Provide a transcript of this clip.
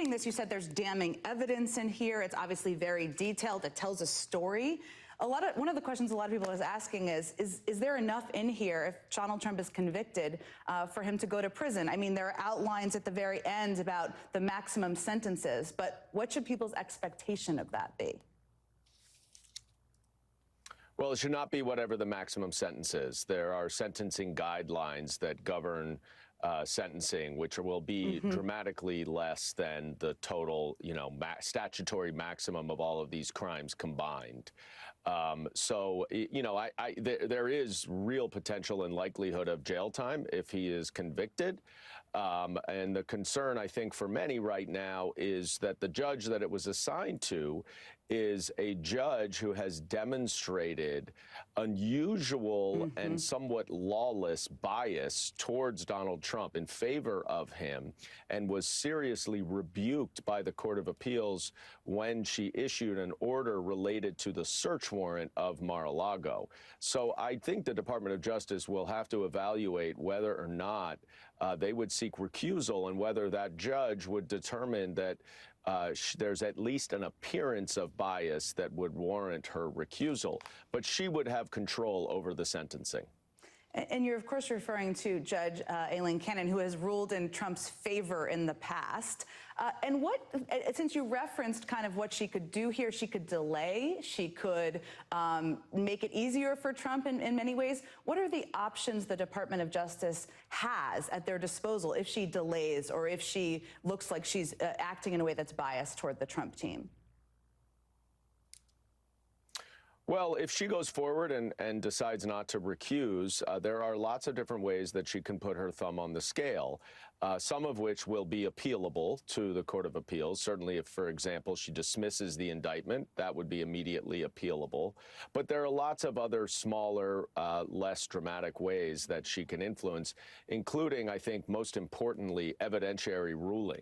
reading this, you said there's damning evidence in here. It's obviously very detailed. It tells a story. One of the questions a lot of people is asking is there enough in here if Donald Trump is convicted for him to go to prison? I mean, there are outlines at the very end about the maximum sentences, but what should people's expectation of that be? Well, it should not be whatever the maximum sentence is. There are sentencing guidelines that govern sentencing, which will be dramatically less than the total, statutory maximum of all of these crimes combined. There is real potential and likelihood of jail time if he is convicted. And the concern, I think, for many right now is that the judge that it was assigned to is a judge who has demonstrated unusual and somewhat lawless bias towards Donald Trump in favor of him, and was seriously rebuked by the Court of Appeals when she issued an order related to the search warrant of Mar-a-Lago. So I think the Department of Justice will have to evaluate whether or not they would seek recusal, and whether that judge would determine that there's at least an appearance of bias that would warrant her recusal. But she would have control over the sentencing. And you're, of course, referring to Judge Aileen Cannon, who has ruled in Trump's favor in the past. And since you referenced kind of what she could do here, she could delay, she could make it easier for Trump in many ways. What are the options the Department of Justice has at their disposal if she delays or if she looks like she's acting in a way that's biased toward the Trump team? Well, if she goes forward and decides not to recuse, there are lots of different ways that she can put her thumb on the scale, some of which will be appealable to the Court of Appeals. Certainly, if, for example, she dismisses the indictment, that would be immediately appealable. But there are lots of other smaller, less dramatic ways that she can influence, including, I think, most importantly, evidentiary ruling.